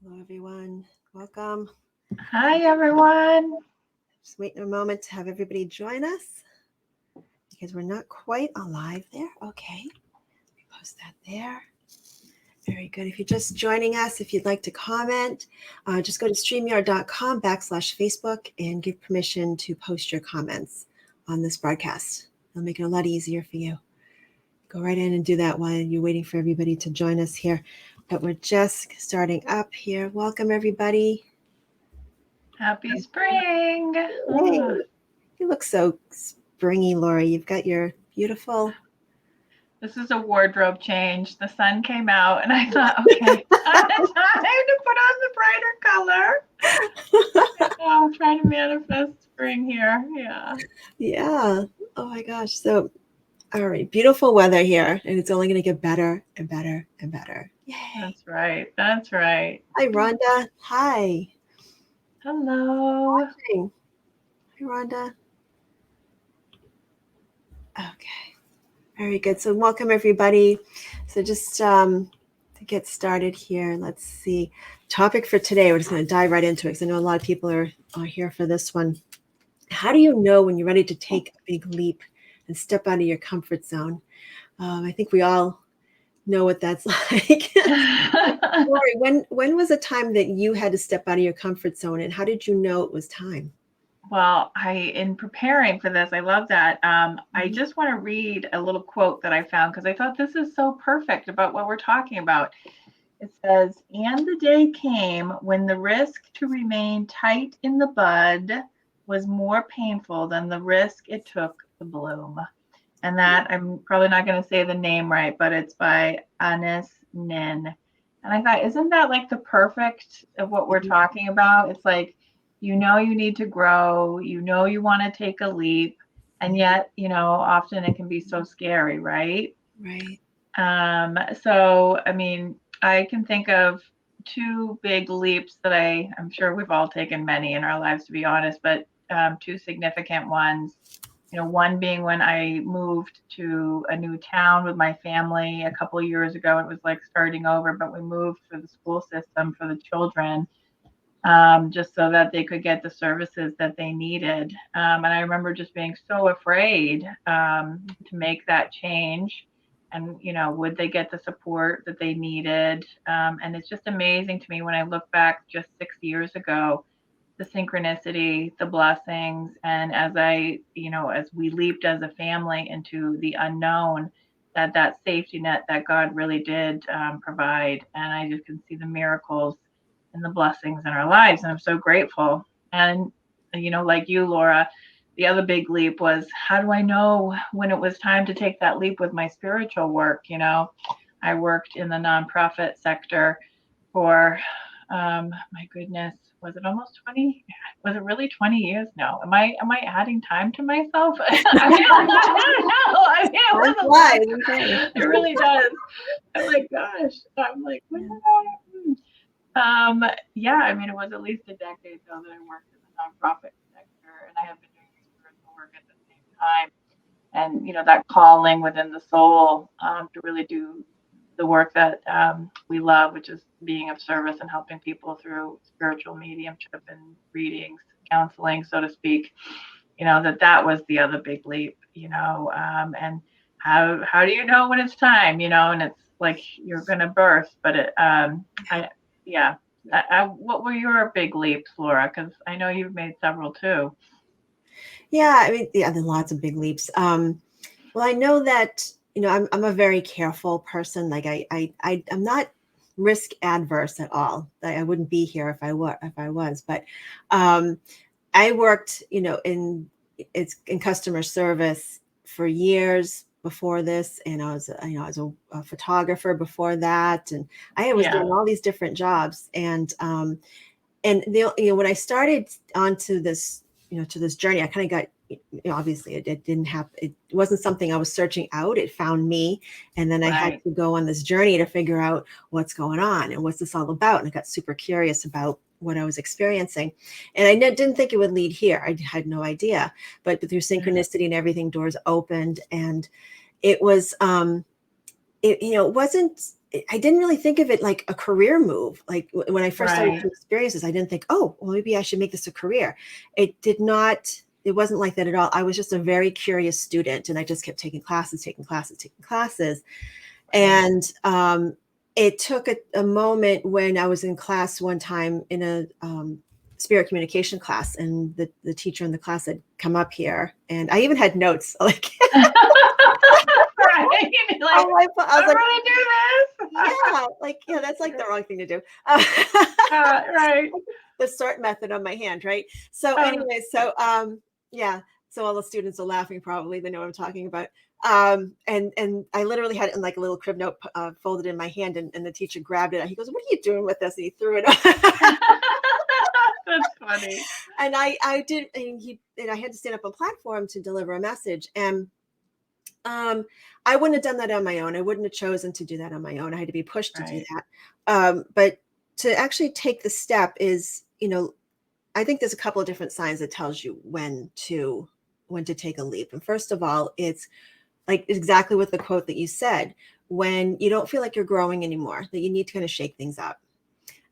Hello, everyone. Welcome. Hi, everyone. Just waiting a moment to have everybody join us because we're not quite alive there. Okay. Let me post that there. Very good. If you're just joining us, if you'd like to comment, just go to streamyard.com/Facebook and give permission to post your comments on this broadcast. It'll make it a lot easier for you. Go right in and do that while you're waiting for everybody to join us here. But we're just starting up here. Welcome, everybody. Happy spring. Hey, you look so springy, Laura. You've got your beautiful... This is a wardrobe change. The sun came out and I thought, okay, time to put on the brighter color. I'm trying to manifest spring here. Yeah. Yeah. Oh my gosh. So, all right. Beautiful weather here, and it's only going to get better and better and better. Yay. That's right. That's right. Hi, Rhonda. Hi. Hello. Hi, Rhonda. Okay. Very good. So welcome, everybody. So just to get started here, let's see. Topic for today, we're just going to dive right into it because I know a lot of people are here for this one. How do you know when you're ready to take a big leap and step out of your comfort zone? I think we all know what that's like. Lori, when was a time that you had to step out of your comfort zone, and how did you know it was time? Well, in preparing for this, I love that. I just want to read a little quote that I found because I thought this is so perfect about what we're talking about. It says, "And the day came when the risk to remain tight in the bud was more painful than the risk it took to bloom." And that, I'm probably not going to say the name right, but it's by Anis Nin. And I thought, isn't that like the perfect of what we're talking about? It's like, you know, you need to grow, you know, you want to take a leap, and yet, you know, often it can be so scary, right? Right. So, I mean, I can think of two big leaps that I'm sure we've all taken many in our lives, to be honest, but two significant ones. You know, one being when I moved to a new town with my family a couple of years ago. It was like starting over, but we moved for the school system for the children, just so that they could get the services that they needed. And I remember just being so afraid to make that change. And, you know, would they get the support that they needed? And it's just amazing to me when I look back just 6 years ago, the synchronicity, the blessings, and as we leaped as a family into the unknown, that safety net that God really did provide. And I just can see the miracles and the blessings in our lives. And I'm so grateful. And, you know, like you, Laura, the other big leap was, how do I know when it was time to take that leap with my spiritual work? You know, I worked in the nonprofit sector for, my goodness, was it almost 20? Was it really 20 years? No. Am I adding time to myself? I don't know. I mean, it really does. I'm like, gosh. I'm like, when did yeah, I mean, it was at least a decade ago that I worked in the nonprofit sector, and I have been doing spiritual work at the same time. And, you know, that calling within the soul to really do the work that we love, which is being of service and helping people through spiritual mediumship and readings, counseling, so to speak. You know, that was the other big leap, you know, and how do you know when it's time, you know, and it's like you're going to birth, but what were your big leaps, Laura? Because I know you've made several too. Yeah, I mean, yeah, there are lots of big leaps. Well, I know that, you know, I'm a very careful person. Like I'm not risk adverse at all. I wouldn't be here if I was. But I worked, you know, in customer service for years before this, and I was a photographer before that, and I was doing all these different jobs, and when I started onto this, you know, to this journey, I kind of got, you know, obviously it wasn't something I was searching out. It found me. And then I had to go on this journey to figure out what's going on and what's this all about. And I got super curious about what I was experiencing. And I didn't think it would lead here. I had no idea, but through synchronicity and everything, doors opened. And it was, it wasn't, I didn't really think of it like a career move. Like when I first started Right. to experience this, I didn't think, oh, well, maybe I should make this a career. It did not, it wasn't like that at all. I was just a very curious student, and I just kept taking classes, taking classes, taking classes. Right. And it took a moment when I was in class one time in a spirit communication class, and the teacher in the class had come up here, and I even had notes like, Right. Like, I was I'm like, gonna do this. yeah, like, yeah, that's like the wrong thing to do. Right. The sort method on my hand, right? So Uh, anyway, yeah, so all the students are laughing, probably they know what I'm talking about. And I literally had it in like a little crib note folded in my hand, and the teacher grabbed it. He goes, "What are you doing with this?" And he threw it. That's funny. And I did, and I had to stand up on platform to deliver a message, and um, I wouldn't have done that on my own. I wouldn't have chosen to do that on my own. I had to be pushed to do Right. that. But to actually take the step is, I think there's a couple of different signs that tells you when to take a leap. And first of all, it's like exactly what the quote that you said, when you don't feel like you're growing anymore, that you need to kind of shake things up.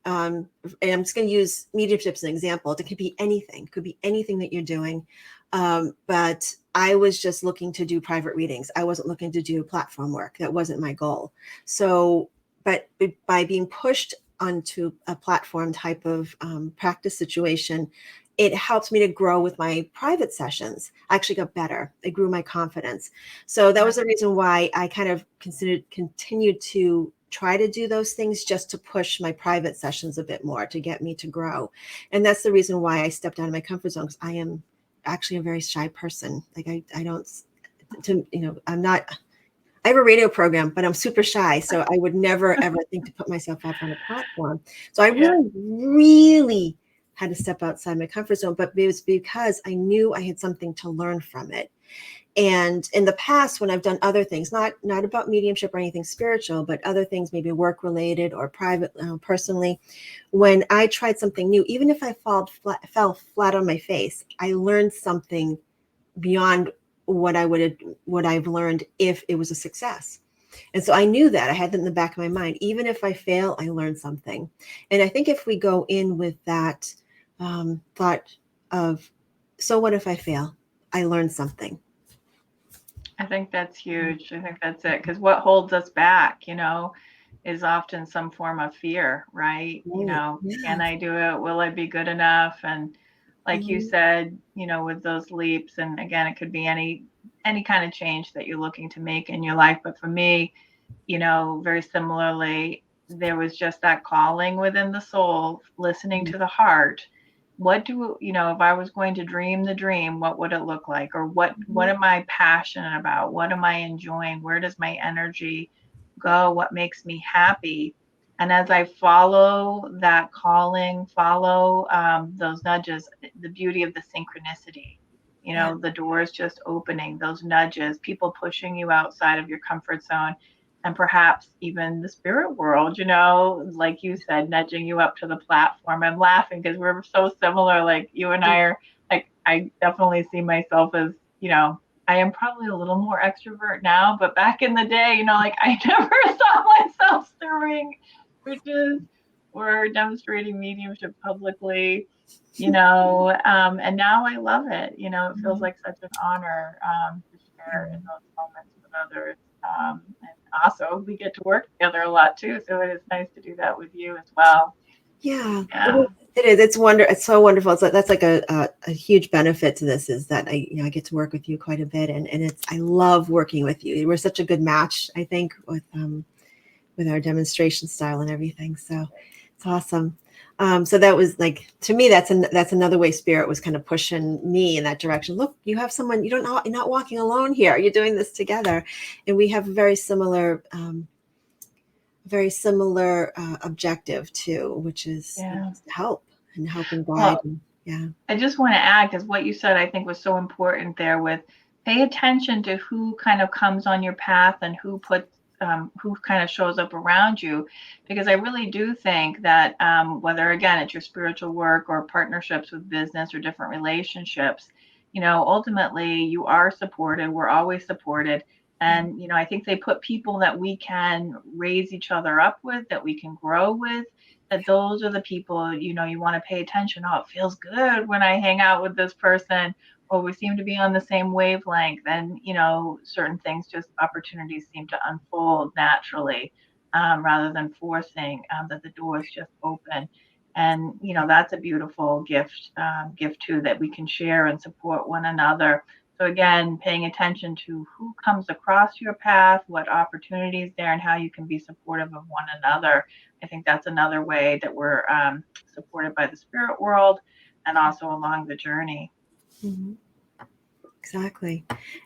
And I'm just going to use mediumship as an example. It could be anything, could be anything that you're doing. But I was just looking to do private readings. I wasn't looking to do platform work. That wasn't my goal. So, but by being pushed onto a platform type of practice situation, it helped me to grow with my private sessions. I actually got better. It grew my confidence. So that was the reason why I kind of continued to try to do those things, just to push my private sessions a bit more, to get me to grow. And that's the reason why I stepped out of my comfort zone, because I am actually a very shy person. Like I don't, I'm not, I have a radio program, but I'm super shy. So I would never, ever think to put myself up on a platform. So I Yeah. really, really had to step outside my comfort zone, but it was because I knew I had something to learn from it. And in the past, when I've done other things, not about mediumship or anything spiritual, but other things, maybe work related or private, personally, when I tried something new, even if I fell flat on my face, I learned something beyond what I've learned if it was a success. And so I knew that I had that in the back of my mind. Even if I fail, I learned something. And I think if we go in with that thought of, so what if I fail? I learned something. I think that's huge. I think that's it. Because what holds us back, is often some form of fear, right? Right. Can Yes. I do it? Will I be good enough? And like you Mhm. said, with those leaps, and again, it could be any kind of change that you're looking to make in your life. But for me, very similarly, there was just that calling within the soul, listening Mhm. to the heart. What do if I was going to dream the dream, what would it look like? Or what Mhm. am I passionate about? What am I enjoying? Where does my energy go? What makes me happy? And as I follow that calling, follow those nudges, the beauty of the synchronicity, Yeah. the doors just opening, those nudges, people pushing you outside of your comfort zone, and perhaps even the spirit world, like you said, nudging you up to the platform. I'm laughing because we're so similar. Like you and I are, like, I definitely see myself as, I am probably a little more extrovert now, but back in the day, like I never saw myself stirring bridges or demonstrating mediumship publicly, and now I love it. It feels Mhm. like such an honor to share in those moments with others. And also, we get to work together a lot too, so it is nice to do that with you as well. Yeah, it Yeah. is. It is. It's so wonderful. It's like, that's like a huge benefit to this, is that I get to work with you quite a bit, and I love working with you. We're such a good match, I think, with our demonstration style and everything. So it's awesome. So that was like, to me, that's another way spirit was kind of pushing me in that direction. Look, you have someone, you're not walking alone here. You're doing this together, and we have a very similar objective too, which is Yeah. to help and guide. Well, And yeah. I just want to add, because what you said, I think, was so important there, with pay attention to who kind of comes on your path and who kind of shows up around you. Because I really do think that whether, again, it's your spiritual work or partnerships with business or different relationships, ultimately you are supported. We're always supported. And, I think they put people that we can raise each other up with, that we can grow with, that those are the people, you want to pay attention. Oh, it feels good when I hang out with this person, or we seem to be on the same wavelength. And, certain things, just opportunities seem to unfold naturally, rather than forcing, that the doors just open. And, that's a beautiful gift too, that we can share and support one another. So again, paying attention to who comes across your path, what opportunities there, and how you can be supportive of one another. I think that's another way that we're supported by the spirit world, and also along the journey. Mm-hmm. Exactly.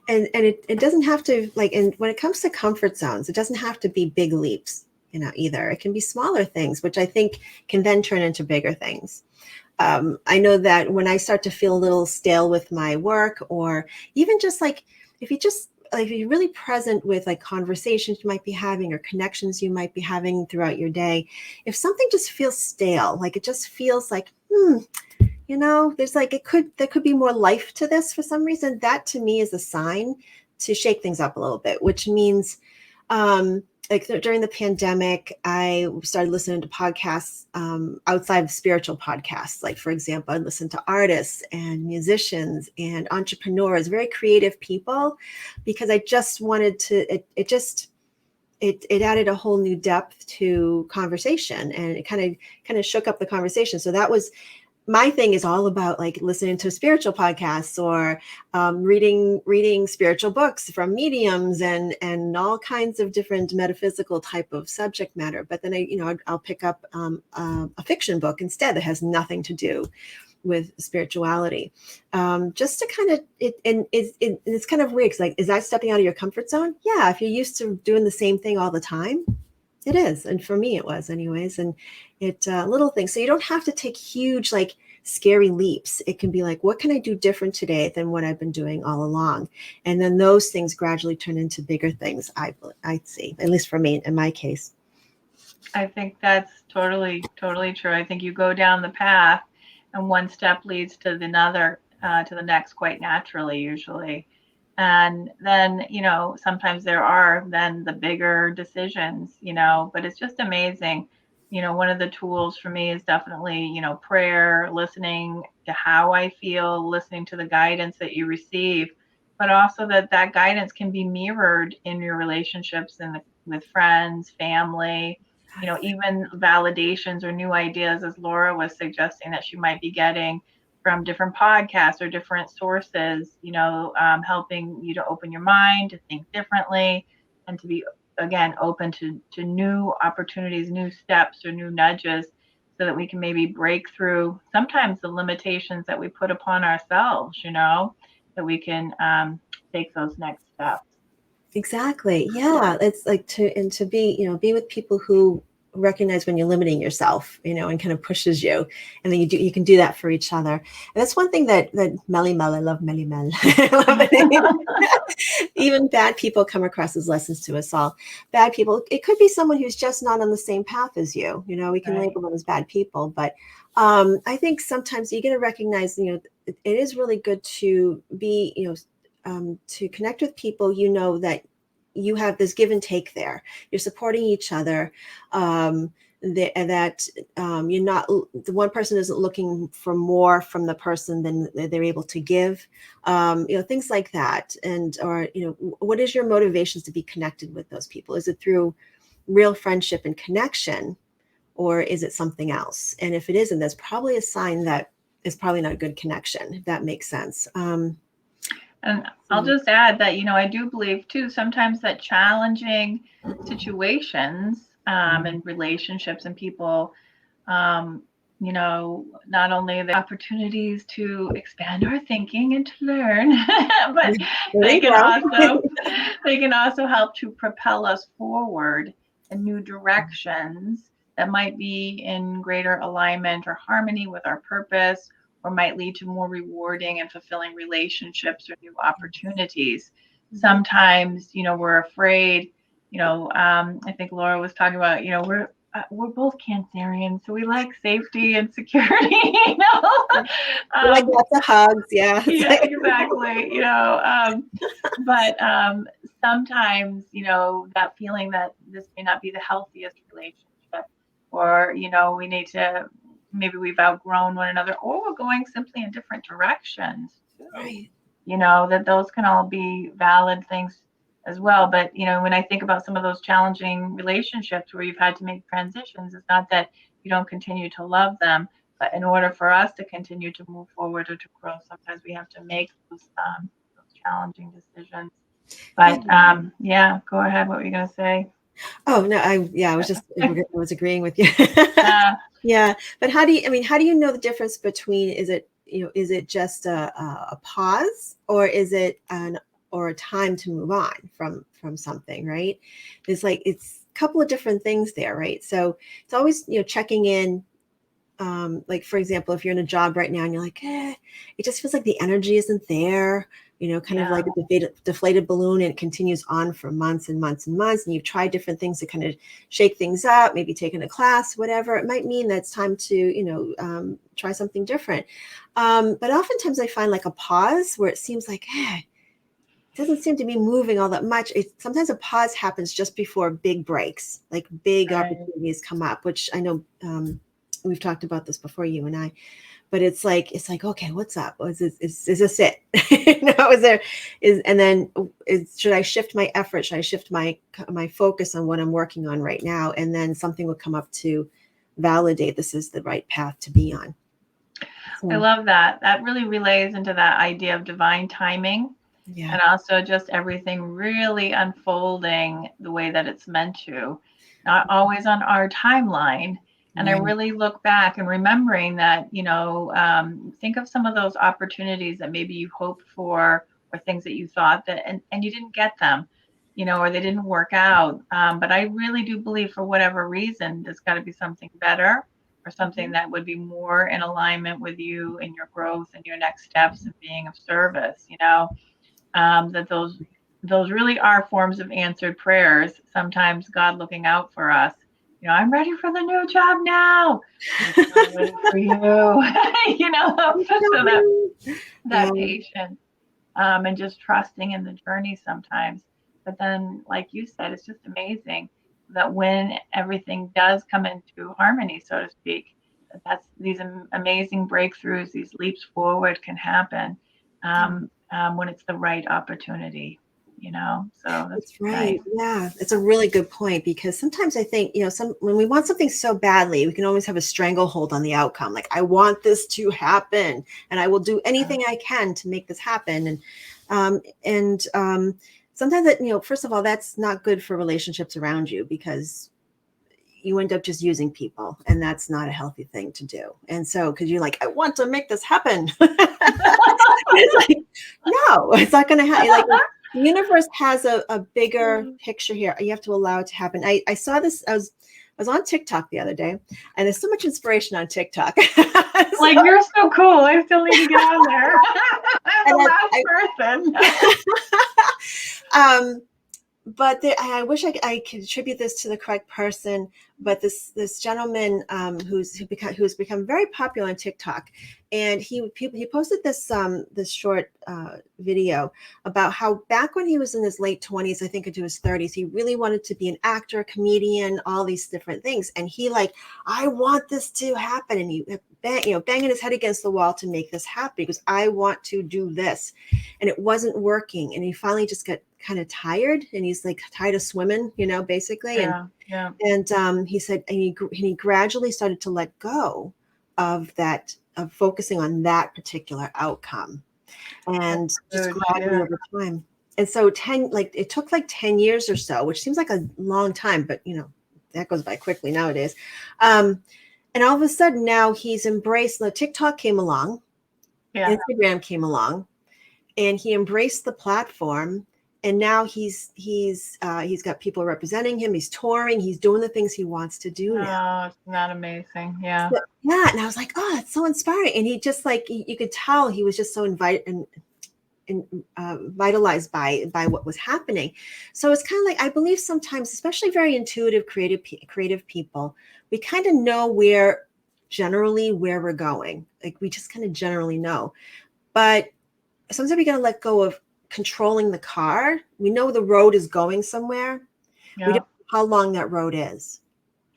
And it doesn't have to, like, and when it comes to comfort zones, it doesn't have to be big leaps, either. It can be smaller things, which I think can then turn into bigger things. I know that when I start to feel a little stale with my work, or even just like, if you're really present with like conversations you might be having or connections you might be having throughout your day, if something just feels stale, like it just feels like, there's like, there could be more life to this for some reason, that to me is a sign to shake things up a little bit, which means, like during the pandemic, I started listening to podcasts outside of spiritual podcasts. Like, for example, I listened to artists and musicians and entrepreneurs, very creative people, because I just wanted to, it added a whole new depth to conversation, and it kind of shook up the conversation. So that was, my thing is all about like listening to spiritual podcasts, or reading spiritual books from mediums, and all kinds of different metaphysical type of subject matter. But then I'll pick up a fiction book instead that has nothing to do with spirituality, just to kind of it's kind of weird. Like, is that stepping out of your comfort zone? Yeah, if you're used to doing the same thing all the time, it is. And for me, it was anyways. And it little things. So you don't have to take huge, like scary leaps. It can be like, what can I do different today than what I've been doing all along? And then those things gradually turn into bigger things. I see, at least for me, in my case. I think that's totally, totally true. I think you go down the path, and one step leads to the next quite naturally, usually. And then, sometimes there are then the bigger decisions, but it's just amazing. One of the tools for me is definitely, prayer, listening to how I feel, listening to the guidance that you receive, but also that guidance can be mirrored in your relationships and with friends, family, even validations or new ideas, as Laura was suggesting that she might be getting from different podcasts or different sources, helping you to open your mind, to think differently, and to be, again, open to new opportunities, new steps, or new nudges, so that we can maybe break through sometimes the limitations that we put upon ourselves, that we can take those next steps. Exactly. Yeah. It's like to be with people who recognize when you're limiting yourself, and kind of pushes you. And then you can do that for each other. And that's one thing that Melly Mel, I love Melly Mel. Even bad people come across as lessons to us all. Bad people, it could be someone who's just not on the same path as you. We can label them as bad people, but I think sometimes you got to recognize, it is really good to be, to connect with people, that you have this give and take there. You're supporting each other. That you're not, the one person isn't looking for more from the person than they're able to give. Things like that. And, or, what is your motivations to be connected with those people? Is it through real friendship and connection, or is it something else? And if it isn't, that's probably a sign that it's probably not a good connection, if that makes sense. And I'll just add that, I do believe too, sometimes that challenging situations and relationships and people, not only the opportunities to expand our thinking and to learn, but they can also help to propel us forward in new directions that might be in greater alignment or harmony with our purpose, or might lead to more rewarding and fulfilling relationships or new opportunities. Sometimes, we're afraid, I think Laura was talking about, we're we're both Cancerians, so we like safety and security, you know. We like lots of hugs. Yeah. Yeah, exactly. But sometimes, that feeling that this may not be the healthiest relationship, or, we need to, maybe we've outgrown one another, or we're going simply in different directions too. Right. That those can all be valid things as well. But, when I think about some of those challenging relationships where you've had to make transitions, it's not that you don't continue to love them, but in order for us to continue to move forward or to grow, sometimes we have to make those challenging decisions. But yeah, go ahead. What were you going to say? Oh no, I was agreeing with you. Uh, Yeah, but how do you know the difference between, is it just a pause, or is it a time to move on from something, right? It's a couple of different things there, right? So it's always, checking in. Like, for example, if you're in a job right now and you're like, it just feels like the energy isn't there, kind of Yeah. like a deflated balloon, and it continues on for months and months and months. And you've tried different things to kind of shake things up, maybe taking a class, whatever. It might mean that it's time to, try something different. But oftentimes I find like a pause where it seems like, it doesn't seem to be moving all that much. Sometimes a pause happens just before big breaks, like big Right. opportunities come up, which I know, we've talked about this before, you and I, but it's like, okay, what's up? Is this it? Should I shift my effort? Should I shift my focus on what I'm working on right now? And then something will come up to validate this is the right path to be on. So, I love that. That really relays into that idea of divine timing. yeah. And also just everything really unfolding the way that it's meant to, not always on our timeline. And I Right. really look back and remembering that, think of some of those opportunities that maybe you hoped for, or things that you thought that, and you didn't get them, or they didn't work out. But I really do believe, for whatever reason, there's got to be something better, or something that would be more in alignment with you and your growth and your next steps and being of service, that those really are forms of answered prayers. Sometimes God looking out for us. I'm ready for the new job now. It's not ready for you. So that Yeah. patience, and just trusting in the journey sometimes. But then, like you said, it's just amazing that when everything does come into harmony, so to speak, that's these amazing breakthroughs, these leaps forward can happen, when it's the right opportunity. So That's that's right. nice. Yeah, it's a really good point, because sometimes I think, when we want something so badly, we can always have a stranglehold on the outcome. Like, I want this to happen, and I will do anything I can to make this happen. And sometimes that, first of all, that's not good for relationships around you, because you end up just using people, and that's not a healthy thing to do. And so, because you're like, I want to make this happen. It's like, no, it's not going to happen. Like, the universe has a bigger picture here. You have to allow it to happen. I saw this. I was on TikTok the other day, and there's so much inspiration on TikTok. Like, you're so cool. I still need to get on there. I'm the last person. But I wish I could attribute this to the correct person. But this gentleman, who's become very popular on TikTok, and he posted this short video about how back when he was in his late 20s, I think into his 30s, he really wanted to be an actor, comedian, all these different things. And he I want this to happen, and he banging his head against the wall to make this happen, because I want to do this, and it wasn't working. And he finally just got kind of tired, and he's like tired of swimming, basically. Yeah. And he said, and he gradually started to let go of that, of focusing on that particular outcome, and just gradually over time. And so it took like 10 years or so, which seems like a long time, but that goes by quickly nowadays. And all of a sudden now he's embraced, TikTok came along, Instagram came along, and he embraced the platform. And now he's got people representing him. He's touring. He's doing the things he wants to do now. Oh, it's not amazing. Yeah. So, yeah. And I was like, oh, that's so inspiring. And he just you could tell he was just so invited, and vitalized by what was happening. So it's kind of like, I believe sometimes, especially very intuitive, creative people, we kind of know generally where we're going. Like we just kind of generally know. But sometimes we got to let go of controlling the car. We know the road is going somewhere. Yeah. We don't know how long that road is.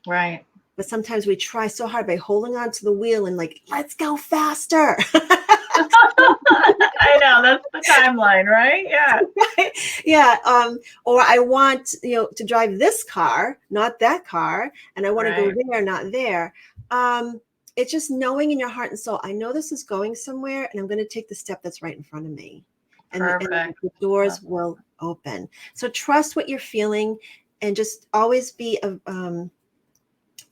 Right. But sometimes we try so hard by holding on to the wheel and like, let's go faster. I know, that's the timeline, right? Yeah. Yeah. Or I want, to drive this car, not that car. And I want to go there, not there. It's just knowing in your heart and soul, I know this is going somewhere and I'm going to take the step that's right in front of me. And the doors will open. So trust what you're feeling and just always be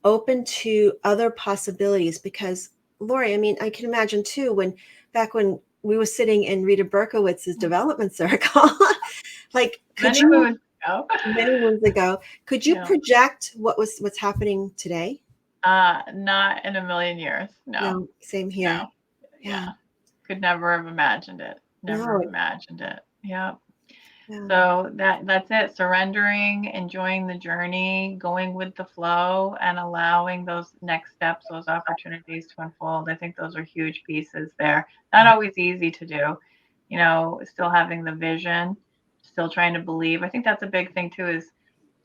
open to other possibilities, because Lori, I mean, I can imagine too, back when we were sitting in Rita Berkowitz's development circle, like many moons ago, could you project what's happening today? Not in a million years. No. Same here. No. Yeah. Could never have imagined it. Never imagined it. Yeah. So that's it. Surrendering, enjoying the journey, going with the flow, and allowing those next steps, those opportunities to unfold. I think those are huge pieces there. Not always easy to do, still having the vision, still trying to believe. I think that's a big thing too, is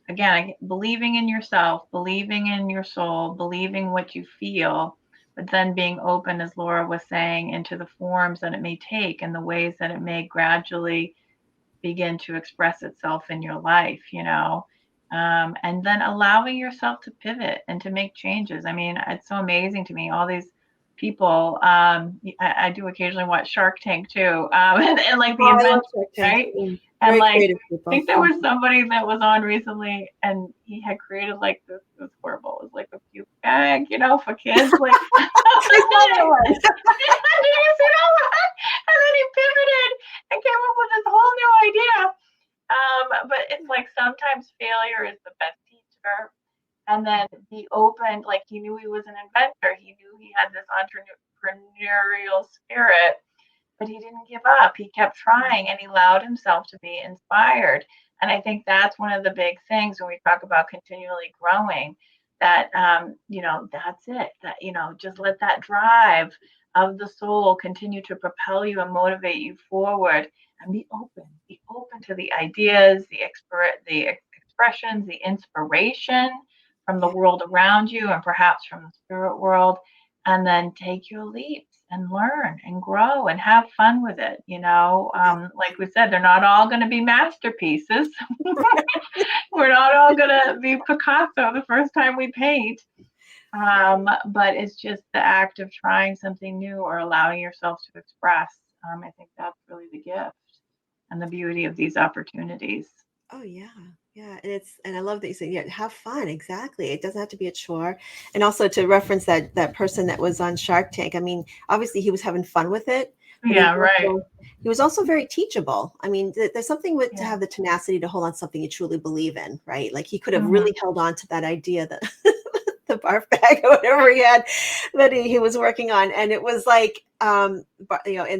again, believing in yourself, believing in your soul, believing what you feel, but then being open, as Laura was saying, into the forms that it may take and the ways that it may gradually begin to express itself in your life, and then allowing yourself to pivot and to make changes. I mean, it's so amazing to me, all these people. I do occasionally watch Shark Tank too, and like the inventor, right? And like, I think there was somebody that was on recently, and he had created like this. It was horrible. It was like a puke bag, for kids. Like, and then he pivoted and came up with this whole new idea. But it's like sometimes failure is the best teacher. And then be open, like he knew he was an inventor. He knew he had this entrepreneurial spirit, but he didn't give up. He kept trying and he allowed himself to be inspired. And I think that's one of the big things when we talk about continually growing, that, that's it, that, just let that drive of the soul continue to propel you and motivate you forward, and be open to the ideas, the expressions, the inspiration from the world around you and perhaps from the spirit world, and then take your leaps and learn and grow and have fun with it. Like we said, they're not all going to be masterpieces. We're not all going to be Picasso the first time we paint. But it's just the act of trying something new or allowing yourself to express. I think that's really the gift and the beauty of these opportunities. Oh yeah. Yeah. And I love that you say, have fun. Exactly. It doesn't have to be a chore. And also to reference that person that was on Shark Tank. I mean, obviously he was having fun with it. Yeah. Right. He was also very teachable. I mean, there's something to have the tenacity to hold on to something you truly believe in, right? Like he could have really held on to that idea that the barf bag or whatever he had that he was working on. And it was like, and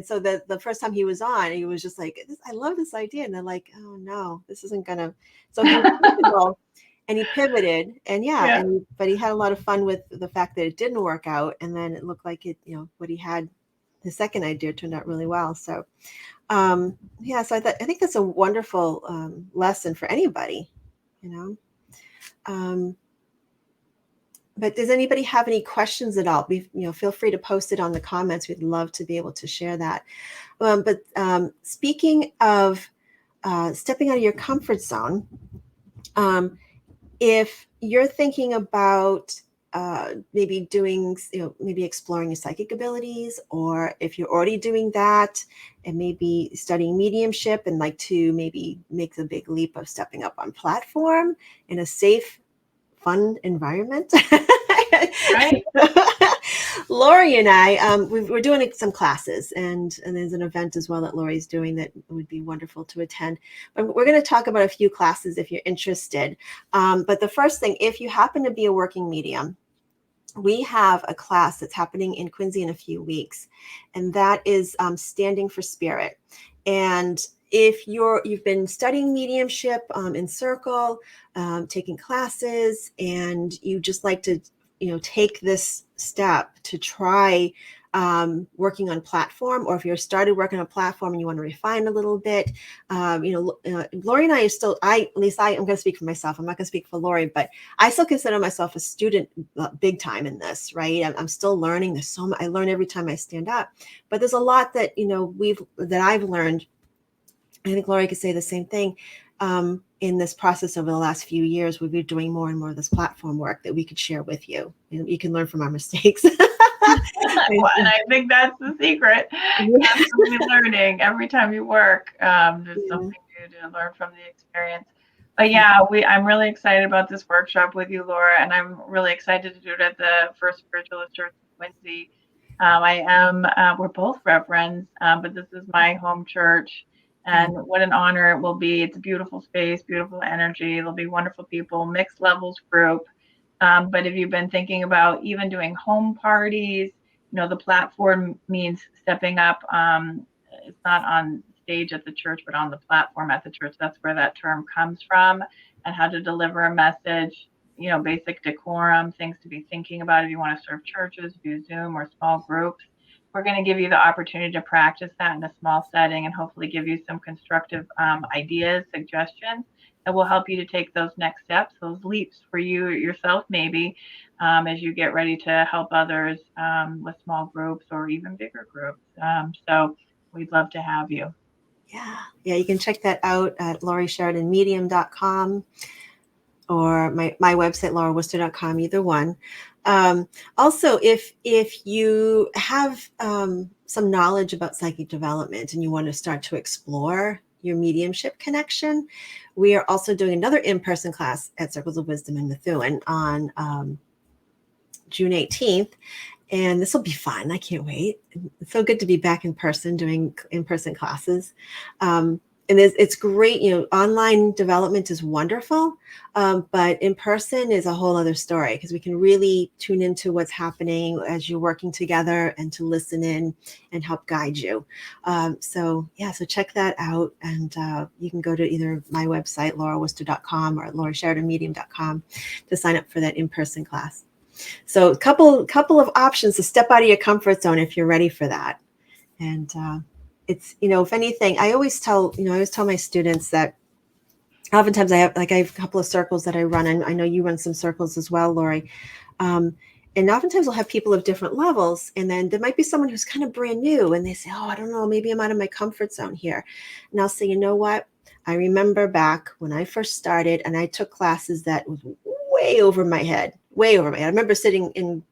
so the first time he was on, he was just like, I love this idea. And they're like, oh no, this isn't gonna. So he was and he pivoted but he had a lot of fun with the fact that it didn't work out. And then it looked like it, what he had, his second idea turned out really well. So, so I think that's a wonderful lesson for anybody, But does anybody have any questions at all? Feel free to post it on the comments. We'd love to be able to share that. But speaking of stepping out of your comfort zone, if you're thinking about maybe doing, maybe exploring your psychic abilities, or if you're already doing that and maybe studying mediumship and like to maybe make the big leap of stepping up on platform in a safe, fun environment. Right. Lori and I, we're doing some classes, and there's an event as well that Lori's doing that would be wonderful to attend. But we're going to talk about a few classes if you're interested. But the first thing, if you happen to be a working medium, we have a class that's happening in Quincy in a few weeks, and that is Standing for Spirit. And if you've been studying mediumship in Circle, taking classes, and you just like to, take this step to try working on platform, or if you're started working on platform and you want to refine a little bit, Lori and I are still, at least I'm going to speak for myself. I'm not going to speak for Lori, but I still consider myself a student big time in this, right? I'm still learning. There's so much I learn every time I stand up, but there's a lot that, that I've learned. I think Lori could say the same thing. In this process over the last few years, we've been doing more and more of this platform work that we could share with you. You can learn from our mistakes. Well, and I think that's the secret. Constantly learning every time you work. There's something new to learn from the experience. But yeah, I'm really excited about this workshop with you, Laura, and I'm really excited to do it at the First Spiritualist Church in Quincy. We're both reverends, but this is my home church. And what an honor it will be. It's a beautiful space, beautiful energy. There'll be wonderful people, mixed levels group. But if you've been thinking about even doing home parties, the platform means stepping up. It's not on stage at the church, but on the platform at the church. That's where that term comes from, and how to deliver a message, basic decorum, things to be thinking about if you want to serve churches, do Zoom or small groups. We're going to give you the opportunity to practice that in a small setting and hopefully give you some constructive ideas, suggestions that will help you to take those next steps, those leaps for you yourself, maybe, as you get ready to help others with small groups or even bigger groups. So we'd love to have you. Yeah, you can check that out at laurisheridanmedium.com or my website, laurawooster.com, either one. Also, if you have some knowledge about psychic development and you want to start to explore your mediumship connection, we are also doing another in-person class at Circles of Wisdom in Methuen on June 18th. And this will be fun. I can't wait. It's so good to be back in person doing in-person classes. And it's great. Online development is wonderful, but in person is a whole other story, because we can really tune into what's happening as you're working together and to listen in and help guide you. So check that out. And you can go to either my website, laurawooster.com, or laurisheridanmedium.com to sign up for that in-person class. So a couple of options to step out of your comfort zone if you're ready for that. And it's, if anything, I always tell my students that oftentimes I have a couple of circles that I run, and I know you run some circles as well, Lori. And oftentimes I'll have people of different levels, and then there might be someone who's kind of brand new, and they say, oh, I don't know, maybe I'm out of my comfort zone here. And I'll say, you know what? I remember back when I first started and I took classes that was way over my head. I remember sitting in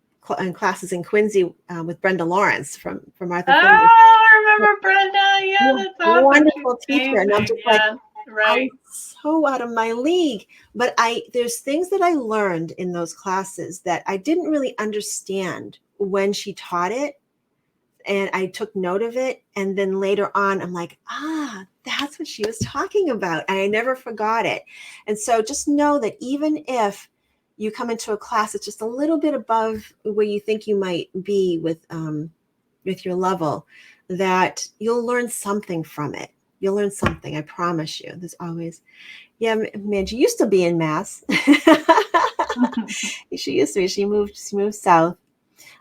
classes in Quincy with Brenda Lawrence from Martha. I remember Brenda. Yeah, that's awesome. Wonderful teacher. And I'm just right. I'm so out of my league. But there's things that I learned in those classes that I didn't really understand when she taught it. And I took note of it. And then later on, I'm like, that's what she was talking about. And I never forgot it. And so just know that even if you come into a class that's just a little bit above where you think you might be with your level, that you'll learn something from it. You'll learn something. I promise you. There's always, Mandy used to be in Mass. She used to be. She moved south.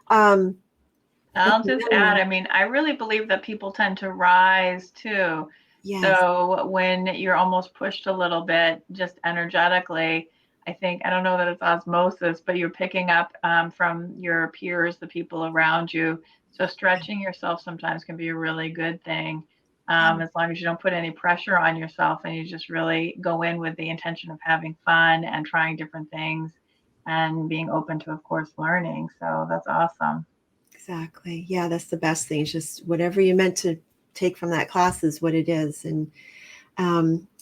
I'll just add, I really believe that people tend to rise too. Yes. So when you're almost pushed a little bit, just energetically, I don't know that it's osmosis, but you're picking up from your peers, the people around you. So stretching yourself sometimes can be a really good thing, as long as you don't put any pressure on yourself and you just really go in with the intention of having fun and trying different things and being open to, of course, learning. So that's awesome. Exactly. Yeah, that's the best thing. It's just whatever you meant to take from that class is what it is. And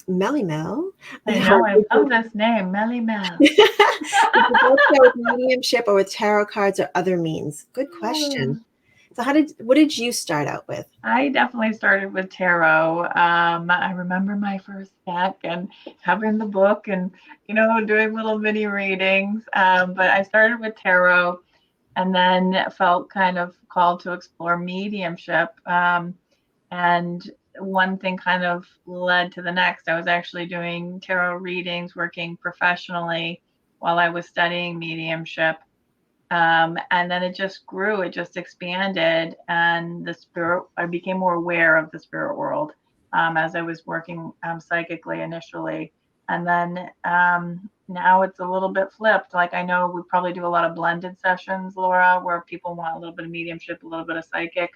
Melly Mel. I know, I love this name, Melly Mel. With mediumship or with tarot cards or other means? Good question. So what did you start out with? I definitely started with tarot. I remember my first deck and having the book and, doing little mini readings. But I started with tarot. and then felt kind of called to explore mediumship. And one thing kind of led to the next. I was actually doing tarot readings, working professionally while I was studying mediumship. And then it just grew, it just expanded, and I became more aware of the spirit world as I was working psychically initially. And then now it's a little bit flipped. Like, I know we probably do a lot of blended sessions, Laura, where people want a little bit of mediumship, a little bit of psychic.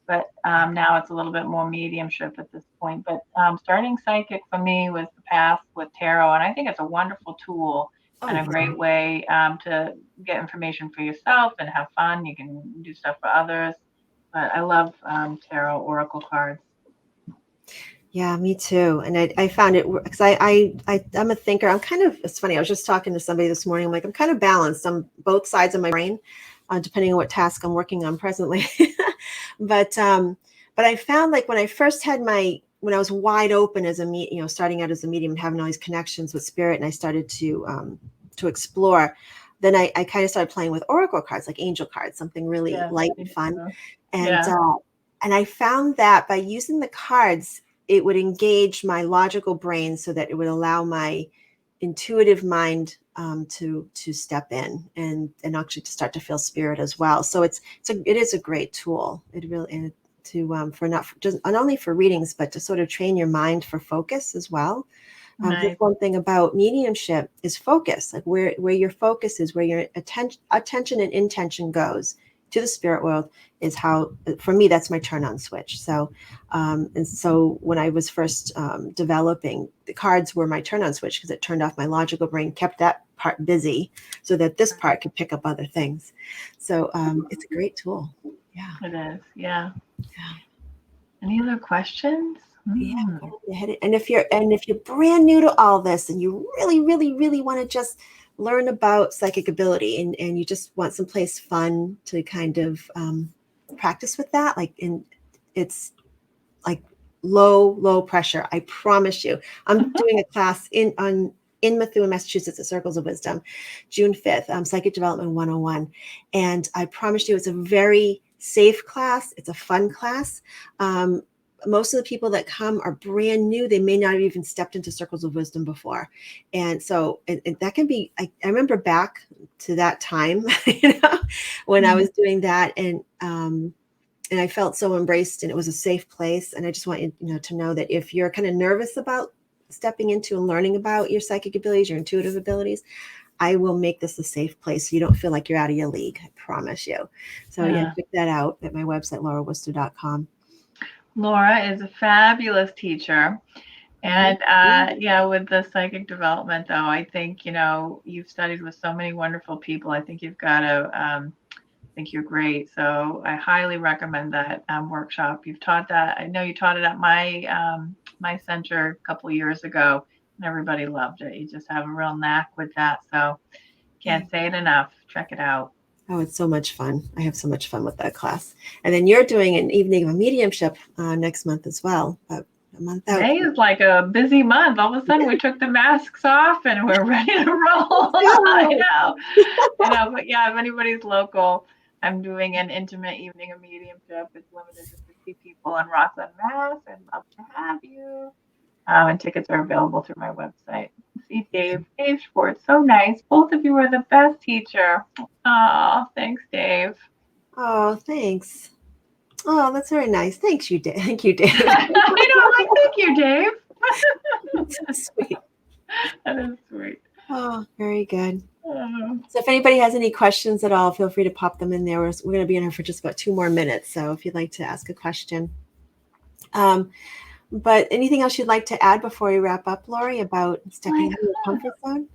But now it's a little bit more mediumship at this point. But starting psychic for me was the path with tarot. And I think it's a wonderful tool and a great way to get information for yourself and have fun. You can do stuff for others. But I love tarot oracle cards. Yeah, me too. And I found it because I'm a thinker. It's funny. I was just talking to somebody this morning. I'm like, I'm kind of balanced on both sides of my brain, depending on what task I'm working on presently. but I found, like, when I first had when I was wide open as starting out as a medium and having all these connections with spirit, and I started to explore, then I kind of started playing with oracle cards, like angel cards, something really light and fun. And I found that by using the cards, it would engage my logical brain so that it would allow my intuitive mind to step in and actually to start to feel spirit as well. So it is a great tool. It really for not only for readings, but to sort of train your mind for focus as well. Nice. One thing about mediumship is focus, like where your focus is, where your attention and intention goes to the spirit world is how, for me, that's my turn on switch. So, and so when I was first developing, the cards were my turn on switch because it turned off my logical brain, kept that part busy so that this part could pick up other things. So it's a great tool. Yeah. It is. Yeah. Any other questions? Yeah. And if you're brand new to all this and you really, really, really want to just learn about psychic ability and you just want someplace fun to kind of practice with that, it's like low pressure. I promise you. I'm doing a class in Methuen, Massachusetts at Circles of Wisdom, June 5th, Psychic Development 101. And I promise you, it's a very safe class. It's a fun class. Most of the people that come are brand new. They may not have even stepped into Circles of Wisdom before. And so that can be, I remember back to that time, when I was doing that, and I felt so embraced, and it was a safe place. And I just want you to know that if you're kind of nervous about stepping into and learning about your psychic abilities, your intuitive abilities, I will make this a safe place so you don't feel like you're out of your league. I promise you. So check that out at my website, laurawooster.com. Laura is a fabulous teacher. And with the psychic development, though, I think, you've studied with so many wonderful people. I think you've got to, I think you're great. So I highly recommend that workshop. You've taught that. I know you taught it at my center a couple of years ago, and everybody loved it. You just have a real knack with that. So can't say it enough. Check it out. Oh, it's so much fun. I have so much fun with that class. And then you're doing an evening of mediumship next month as well. A month out. May is like a busy month. All of a sudden we took the masks off and we're ready to roll. I know. But if anybody's local, I'm doing an intimate evening of mediumship. It's limited to 50 people in Rockland, Mass. I'd love to have you. And tickets are available through my website. See Dave Schwartz, so nice. Both of you are the best teacher. Oh, thanks, Dave. Oh, thanks. Oh, that's very nice. Thanks, you, Dave. Thank you, Dave. I know. Thank you, Dave. That's so sweet. That is sweet. Oh, very good. So if anybody has any questions at all, feel free to pop them in there. We're going to be in here for just about 2 more minutes. So if you'd like to ask a question. But anything else you'd like to add before we wrap up, Lori, about stepping out of your comfort zone?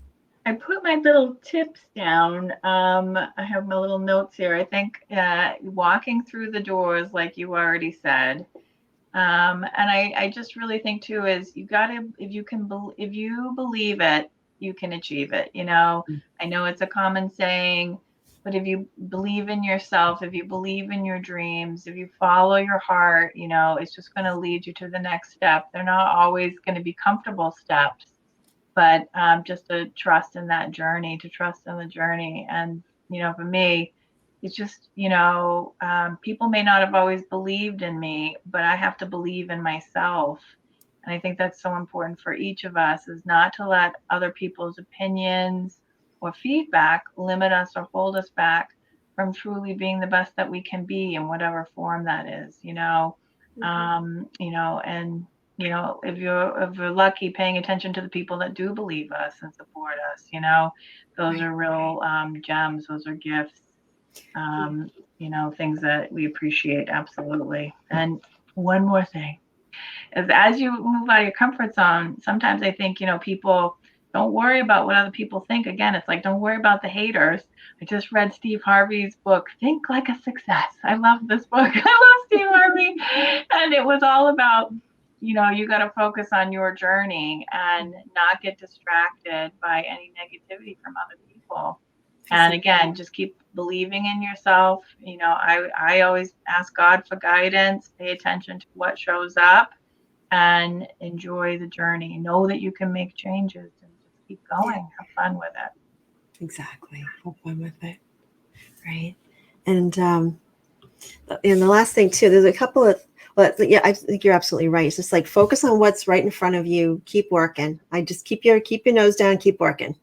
I put my little tips down. I have my little notes here. I think walking through the doors, like you already said. And I just really think too is you got to, if you believe it, you can achieve it. I know it's a common saying, but if you believe in yourself, if you believe in your dreams, if you follow your heart, it's just going to lead you to the next step. They're not always going to be comfortable steps, but just to trust in that journey, to trust in the journey. And, for me, it's just, people may not have always believed in me, but I have to believe in myself. And I think that's so important for each of us, is not to let other people's opinions or feedback limit us or hold us back from truly being the best that we can be in whatever form that is, and if you're lucky, paying attention to the people that do believe us and support us, those are real gems. Those are gifts, things that we appreciate. Absolutely. And one more thing is, as you move out of your comfort zone, sometimes I think, people don't worry about what other people think. Again, it's like, don't worry about the haters. I just read Steve Harvey's book, Think Like a Success. I love this book. I love Steve Harvey. And it was all about, you got to focus on your journey and not get distracted by any negativity from other people. And again, just keep believing in yourself. I always ask God for guidance, pay attention to what shows up, and enjoy the journey. Know that you can make changes and just keep going. Have fun with it. Exactly. Have fun with it. Right. And the last thing too, there's a couple of, I think you're absolutely right. It's just like, focus on what's right in front of you. Keep working. I just keep your nose down, keep working.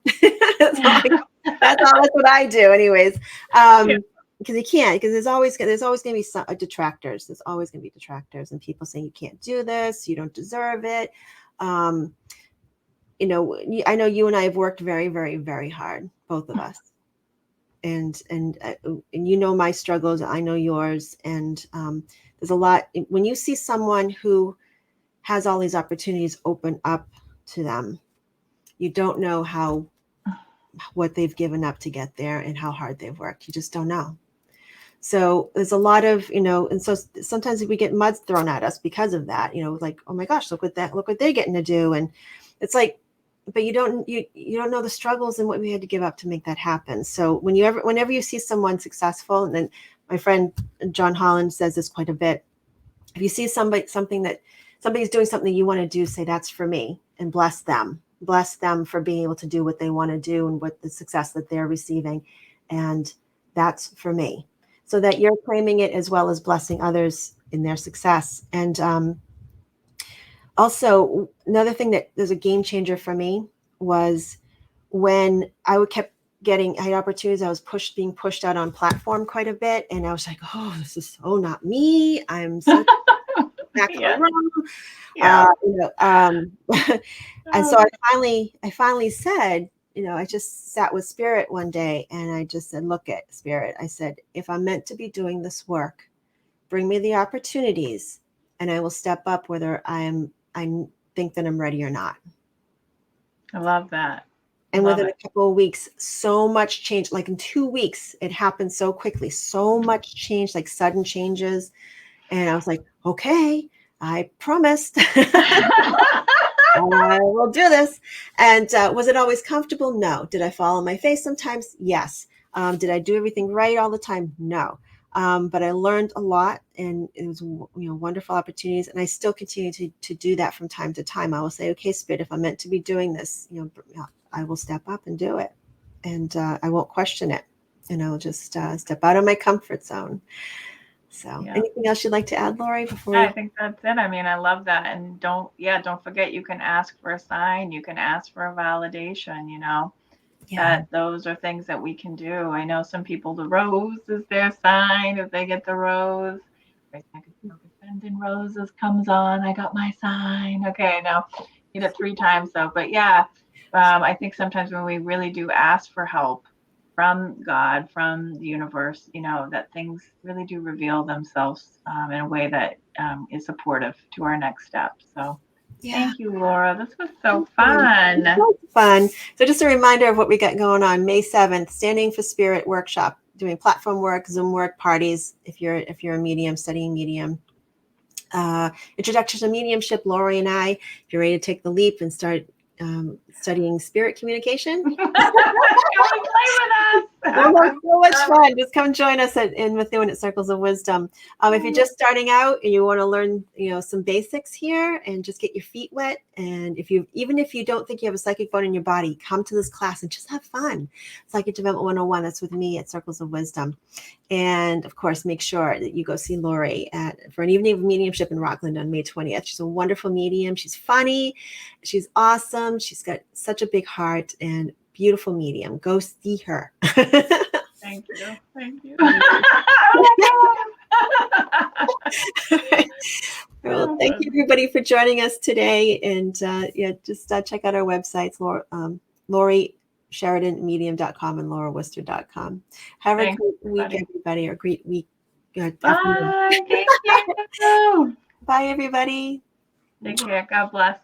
That's what I do anyways. Because you can't, because there's always going to be some detractors. There's always going to be detractors and people saying you can't do this, you don't deserve it. I know you and I have worked very, very, very hard, both of us. And my struggles, I know yours. And there's a lot when you see someone who has all these opportunities open up to them. You don't know what they've given up to get there and how hard they've worked. You just don't know. So there's a lot of, and so sometimes we get mud thrown at us because of that, like, oh my gosh, look what they're getting to do. And it's like, but you don't know the struggles and what we had to give up to make that happen. So whenever you see someone successful, and then my friend John Holland says this quite a bit, if you see somebody's doing something you want to do, say that's for me, and bless them for being able to do what they want to do and what the success that they're receiving. And that's for me. So that you're claiming it as well as blessing others in their success. And also, another thing that was a game changer for me was when I had opportunities. I was being pushed out on platform quite a bit. And I was like, oh, this is so not me. I'm so back of the room. Yeah. And so I finally said, I just sat with Spirit one day and I just said, look at Spirit. I said, if I'm meant to be doing this work, bring me the opportunities and I will step up whether I think that I'm ready or not. I love that. And within a couple of weeks, so much change. Like in 2 weeks, it happened so quickly. So much change, like sudden changes. And I was like, okay, I promised. I will do this. And was it always comfortable? No. Did I fall on my face sometimes? Yes. Did I do everything right all the time? No. But I learned a lot, and it was wonderful opportunities. And I still continue to do that from time to time. I will say, okay, Spirit, if I'm meant to be doing this, I will step up and do it, and I won't question it. And I'll just step out of my comfort zone. So anything else you'd like to add, Lori, before I think that's it. I mean, I love that. And don't forget, you can ask for a sign, you can ask for a validation, that those are things that we can do. I know some people, the rose is their sign. If they get the rose, Sending Roses comes on, I got my sign. Okay, now you it 3 times though. But I think sometimes when we really do ask for help from God, from the universe, that things really do reveal themselves in a way that is supportive to our next step. So thank you, Laura. This was so fun. Fun. So just a reminder of what we got going on. May 7th, Standing for Spirit workshop, doing platform work, Zoom work, parties. If you're a medium, studying medium. Introduction to Mediumship, Lori and I. If you're ready to take the leap and start studying spirit communication. Come and play with us. So much fun. Just come join us in Methuen at Circles of Wisdom. If you're just starting out and you want to learn, some basics here and just get your feet wet, and even if you don't think you have a psychic bone in your body, come to this class and just have fun. Psychic Development 101. That's with me at Circles of Wisdom. And of course, make sure that you go see Lori for an evening of mediumship in Rockland on May 20th. She's a wonderful medium. She's funny. She's awesome. She's got such a big heart and beautiful medium. Go see her. Thank you. Thank you. Well, thank you everybody for joining us today. And just check out our websites, Lori Sheridan medium.com and laurawooster.com. Have a great week, everybody, or great week. Bye. Thank you. Bye, everybody. Take care. God bless.